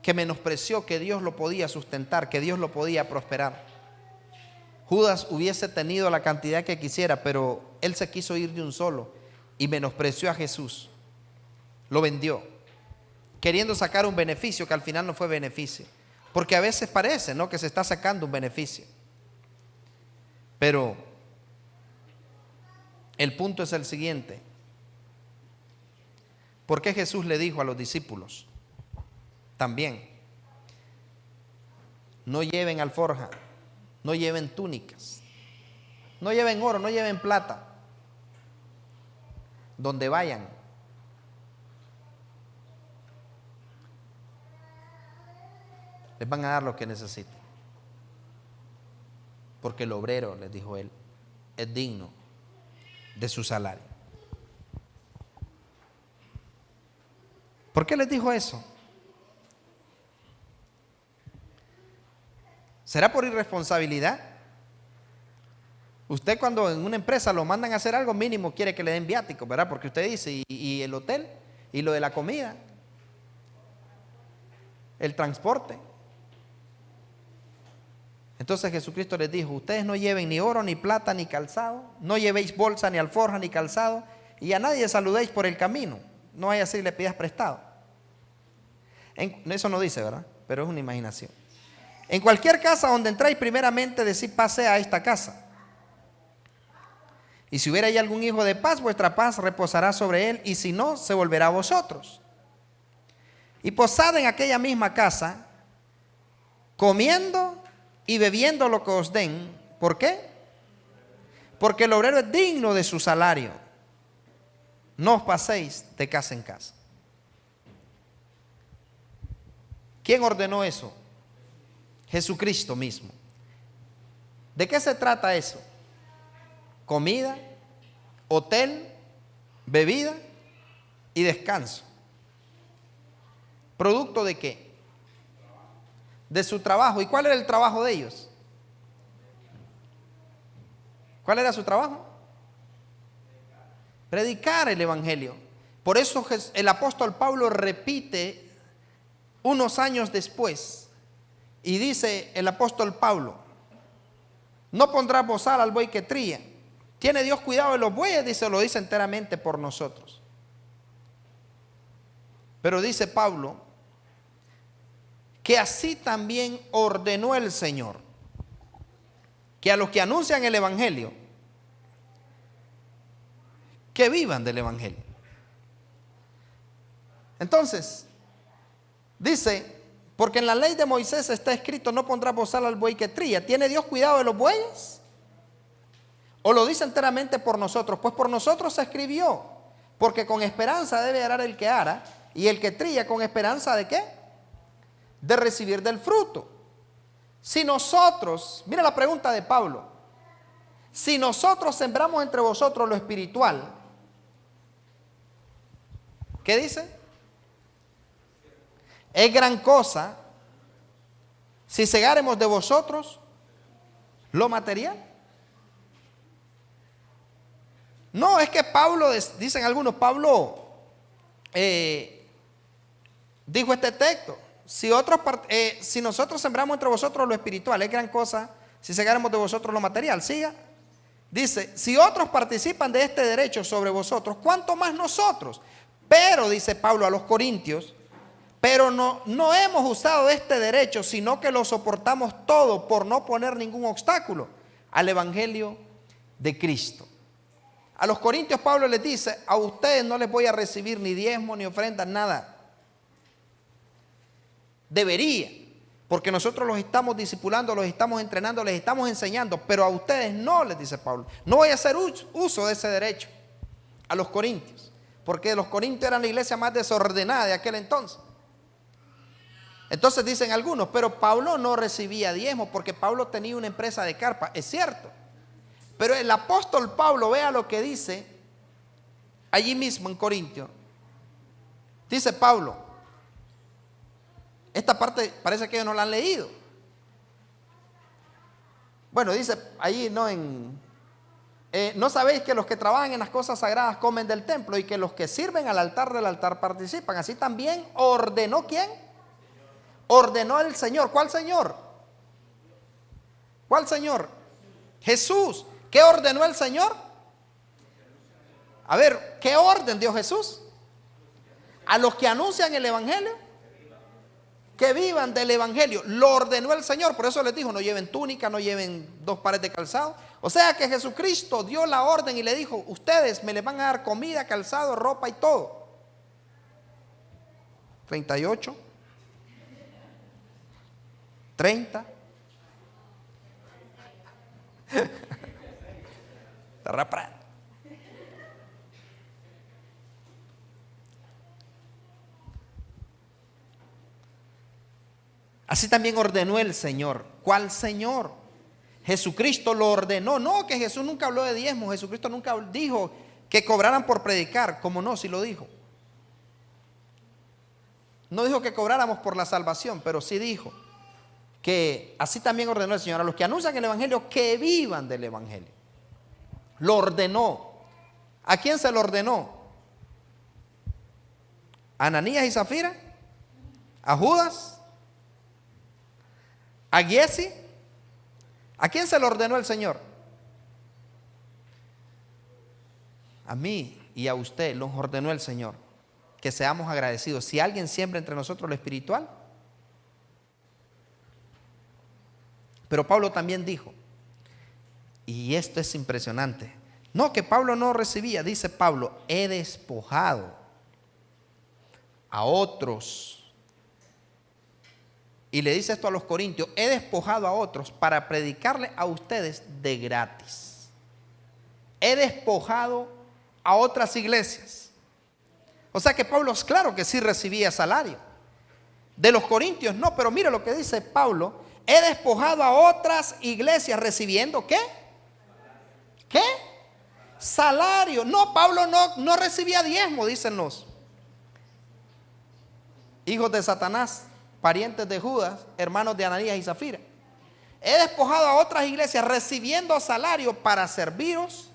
[SPEAKER 1] Que menospreció que Dios lo podía sustentar, que Dios lo podía prosperar. Judas hubiese tenido la cantidad que quisiera, pero él se quiso ir de un solo y menospreció a Jesús. Lo vendió, queriendo sacar un beneficio que al final no fue beneficio. Porque a veces parece, ¿no?, que se está sacando un beneficio. Pero el punto es el siguiente. ¿Por qué Jesús le dijo a los discípulos también, no lleven alforja, no lleven túnicas, no lleven oro, no lleven plata? Donde vayan, les van a dar lo que necesiten. Porque el obrero, les dijo él, es digno de su salario. ¿Por qué les dijo eso? ¿Será por irresponsabilidad? Usted cuando en una empresa lo mandan a hacer algo mínimo quiere que le den viático, ¿verdad? Porque usted dice, y el hotel, y lo de la comida, el transporte. Entonces Jesucristo les dijo, ustedes no lleven ni oro, ni plata, ni calzado, no llevéis bolsa, ni alforja, ni calzado, y a nadie saludéis por el camino, no vaya a ser le pidas prestado. Eso no dice, ¿verdad? Pero es una imaginación. En cualquier casa donde entráis, primeramente decid pase a esta casa. Y si hubiera ahí algún hijo de paz, vuestra paz reposará sobre él, y si no, se volverá a vosotros. Y posad en aquella misma casa, comiendo y bebiendo lo que os den. ¿Por qué? Porque el obrero es digno de su salario. No os paséis de casa en casa. ¿Quién ordenó eso? Jesucristo mismo. ¿De qué se trata eso? Comida, hotel, bebida y descanso. ¿Producto de qué? De su trabajo. ¿Y cuál era el trabajo de ellos? ¿Cuál era su trabajo? Predicar el evangelio. Por eso el apóstol Pablo repite unos años después y dice el apóstol Pablo, no pondrás bozal al buey que trilla. ¿Tiene Dios cuidado de los bueyes? Dice, lo dice enteramente por nosotros. Pero dice Pablo que así también ordenó el Señor, que a los que anuncian el evangelio, que vivan del evangelio. Entonces, dice Porque en la ley de Moisés está escrito: no pondrás bozal al buey que trilla. ¿Tiene Dios cuidado de los bueyes? ¿O lo dice enteramente por nosotros? Pues por nosotros se escribió. Porque con esperanza debe arar el que ara, y el que trilla con esperanza ¿de qué? De recibir del fruto. Si nosotros, mira la pregunta de Pablo, si nosotros sembramos entre vosotros lo espiritual, ¿qué dice? Es gran cosa si segáremos de vosotros lo material. No, es que Pablo, dicen algunos, Pablo dijo este texto: si nosotros sembramos entre vosotros lo espiritual, es gran cosa si segáremos de vosotros lo material. Siga. Dice: si otros participan de este derecho sobre vosotros, ¿cuánto más nosotros? Pero, dice Pablo a los corintios, pero no hemos usado este derecho, sino que lo soportamos todo por no poner ningún obstáculo al evangelio de Cristo. A los corintios Pablo les dice: a ustedes no les voy a recibir ni diezmo ni ofrendas, nada. Debería, porque nosotros los estamos discipulando, los estamos entrenando, les estamos enseñando, pero a ustedes no, les dice Pablo. No voy a hacer uso de ese derecho a los corintios, porque los corintios eran la iglesia más desordenada de aquel entonces. Entonces dicen algunos: pero Pablo no recibía diezmo porque Pablo tenía una empresa de carpa. Es cierto, pero el apóstol Pablo, vea lo que dice allí mismo en Corintios. Dice Pablo, esta parte parece que ellos no la han leído. Bueno, dice allí, no sabéis que los que trabajan en las cosas sagradas comen del templo, y que los que sirven al altar del altar participan. Así también ordenó, ¿quién? Ordenó el Señor. ¿Cuál Señor? ¿Cuál Señor? Jesús. ¿Qué ordenó el Señor? A ver, ¿qué orden dio Jesús? A los que anuncian el evangelio, que vivan del evangelio. Lo ordenó el Señor. Por eso les dijo: no lleven túnica, no lleven 2 pares de calzado. O sea que Jesucristo dio la orden y le dijo: ustedes me les van a dar comida, calzado, ropa y todo. 38, 30. Así también ordenó el Señor. ¿Cuál Señor? Jesucristo lo ordenó. No, que Jesús nunca habló de diezmo. Jesucristo nunca dijo que cobraran por predicar. ¿Cómo no? Sí lo dijo. No dijo que cobráramos por la salvación, pero sí dijo que así también ordenó el Señor a los que anuncian el evangelio que vivan del evangelio. Lo ordenó. ¿A quién se lo ordenó? ¿A Ananías y Zafira? ¿A Judas? ¿A Giesi? ¿A quién se lo ordenó el Señor? A mí y a usted los ordenó el Señor. Que seamos agradecidos. Si alguien siembra entre nosotros lo espiritual. Pero Pablo también dijo, y esto es impresionante, no, que Pablo no recibía. Dice Pablo: he despojado a otros. Y le dice esto a los corintios: he despojado a otros para predicarle a ustedes de gratis. He despojado a otras iglesias. O sea que Pablo, es claro que sí recibía salario. De los corintios no, pero mira lo que dice Pablo: he despojado a otras iglesias recibiendo ¿qué? ¿Qué? Salario. No, Pablo no recibía diezmo, dicen los hijos de Satanás, parientes de Judas, hermanos de Ananías y Zafira. He despojado a otras iglesias recibiendo salario para serviros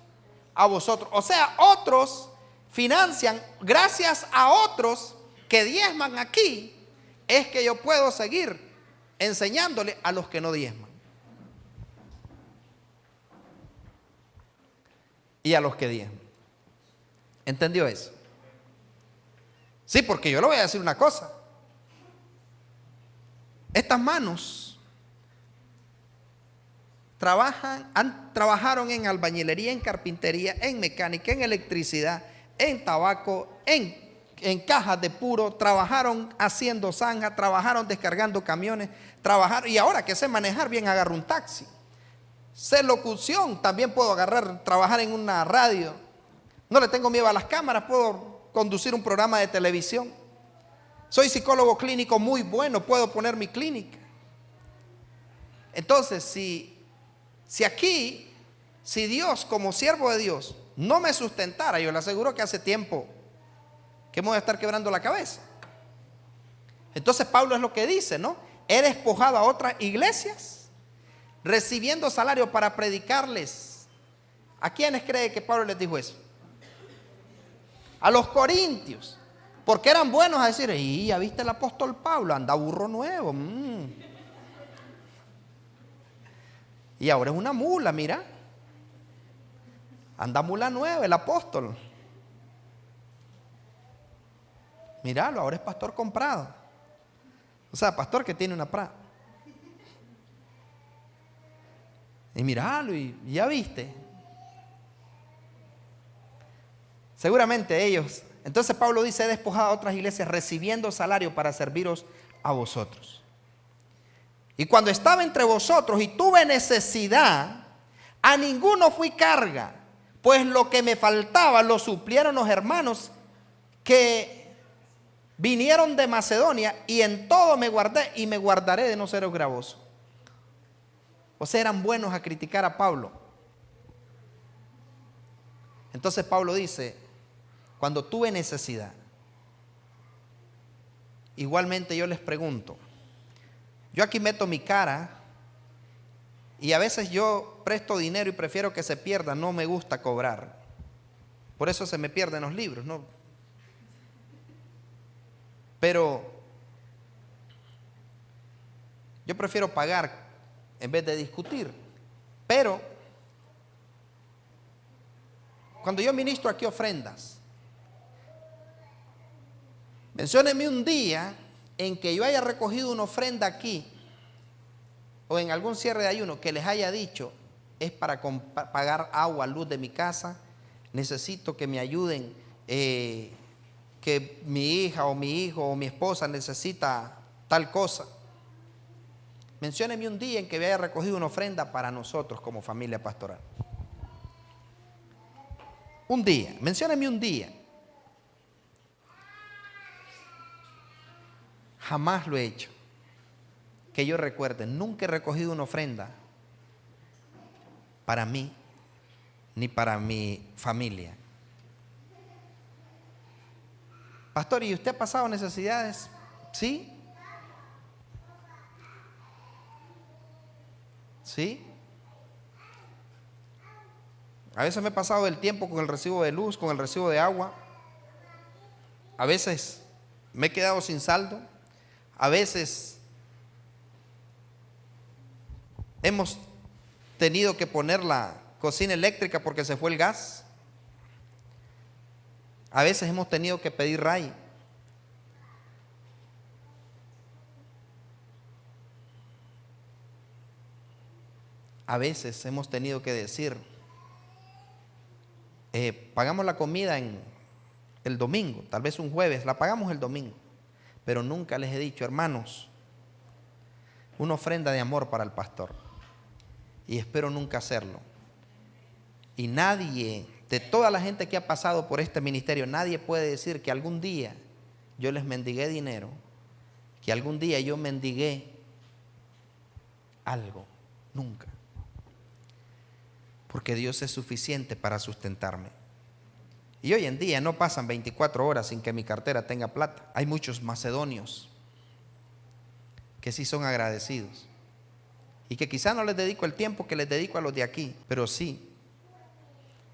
[SPEAKER 1] a vosotros. O sea, otros financian, gracias a otros que diezman aquí, es que yo puedo seguir enseñándole a los que no diezman. Y a los que diezman. ¿Entendió eso? Sí, porque yo le voy a decir una cosa. Estas manos trabajaron en albañilería, en carpintería, en mecánica, en electricidad, en tabaco, en en cajas de puro, trabajaron haciendo zanja, trabajaron descargando camiones, trabajaron, y ahora que sé manejar bien agarro un taxi. Sé locución, también puedo trabajar en una radio. No le tengo miedo a las cámaras, puedo conducir un programa de televisión. Soy psicólogo clínico muy bueno, puedo poner mi clínica. Entonces, si Dios como siervo de Dios no me sustentara, yo le aseguro que hace tiempo que me voy a estar quebrando la cabeza. Entonces Pablo es lo que dice, ¿no? He despojado a otras iglesias, recibiendo salario para predicarles. ¿A quiénes cree que Pablo les dijo eso? A los corintios, porque eran buenos a decir, y ya viste el apóstol Pablo, anda burro nuevo. Y ahora es una mula, mira. Anda mula nueva el apóstol. Míralo, ahora es pastor comprado. O sea, pastor que tiene una prada. Y míralo, y ya viste. Seguramente ellos. Entonces Pablo dice, he despojado a otras iglesias recibiendo salario para serviros a vosotros. Y cuando estaba entre vosotros y tuve necesidad, a ninguno fui carga, pues lo que me faltaba lo suplieron los hermanos que vinieron de Macedonia, y en todo me guardé y me guardaré de no seros gravoso. O sea, eran buenos a criticar a Pablo. Entonces Pablo dice, cuando tuve necesidad, igualmente yo les pregunto, yo aquí meto mi cara y a veces yo presto dinero y prefiero que se pierda, no me gusta cobrar. Por eso se me pierden los libros, ¿no? Pero yo prefiero pagar en vez de discutir. Pero cuando yo ministro aquí ofrendas, menciónenme un día en que yo haya recogido una ofrenda aquí o en algún cierre de ayuno que les haya dicho, es para pagar agua, luz de mi casa, necesito que me ayuden, que mi hija o mi hijo o mi esposa necesita tal cosa. Menciónenme un día en que haya recogido una ofrenda para nosotros como familia pastoral. Un día, menciónenme un día. Jamás lo he hecho. Que yo recuerde, nunca he recogido una ofrenda para mí ni para mi familia. Pastor, ¿y usted ha pasado necesidades? ¿Sí? ¿Sí? A veces me he pasado el tiempo con el recibo de luz, con el recibo de agua. A veces me he quedado sin saldo. A veces hemos tenido que poner la cocina eléctrica porque se fue el gas. A veces hemos tenido que pedir RAI. A veces hemos tenido que decir, pagamos la comida en el domingo, tal vez un jueves, la pagamos el domingo. Pero nunca les he dicho, hermanos, una ofrenda de amor para el pastor. Y espero nunca hacerlo. Y nadie, de toda la gente que ha pasado por este ministerio, nadie puede decir que algún día yo les mendigué dinero, que algún día yo mendigué algo. Nunca. Porque Dios es suficiente para sustentarme. Y hoy en día no pasan 24 horas sin que mi cartera tenga plata. Hay muchos macedonios que sí son agradecidos y que quizá no les dedico el tiempo que les dedico a los de aquí, pero sí.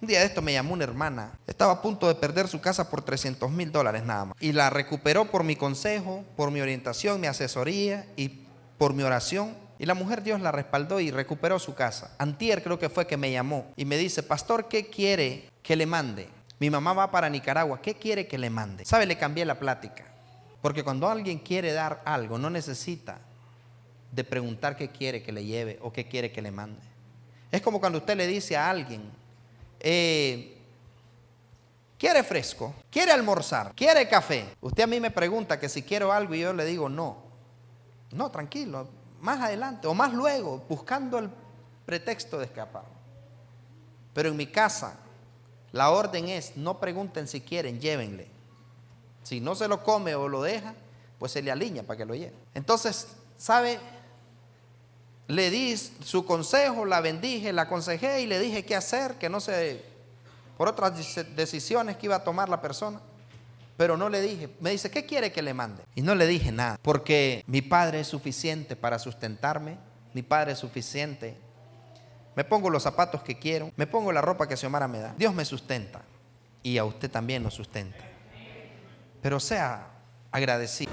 [SPEAKER 1] Un día de esto me llamó una hermana, estaba a punto de perder su casa por $300,000 nada más, y la recuperó por mi consejo, por mi orientación, mi asesoría y por mi oración. Y la mujer, Dios la respaldó y recuperó su casa. Antier creo que fue que me llamó y me dice, pastor, ¿qué quiere que le mande? Mi mamá va para Nicaragua, ¿qué quiere que le mande? ¿Sabe? Le cambié la plática. Porque cuando alguien quiere dar algo, no necesita de preguntar qué quiere que le lleve o qué quiere que le mande. Es como cuando usted le dice a alguien, quiere fresco, quiere almorzar, quiere café. Usted a mí me pregunta que si quiero algo y yo le digo no. No, tranquilo, más adelante o más luego, buscando el pretexto de escapar. Pero en mi casa la orden es: no pregunten si quieren, llévenle. Si no se lo come o lo deja, pues se le alinea para que lo lleve. Entonces, ¿sabe? Le di su consejo, la bendije, la aconsejé y le dije qué hacer, que no se, por otras decisiones que iba a tomar la persona. Pero no le dije. Me dice: ¿qué quiere que le mande? Y no le dije nada, porque mi padre es suficiente para sustentarme. Mi padre es suficiente. Me pongo los zapatos que quiero, me pongo la ropa que Xiomara me da. Dios me sustenta y a usted también nos sustenta. Pero sea agradecido.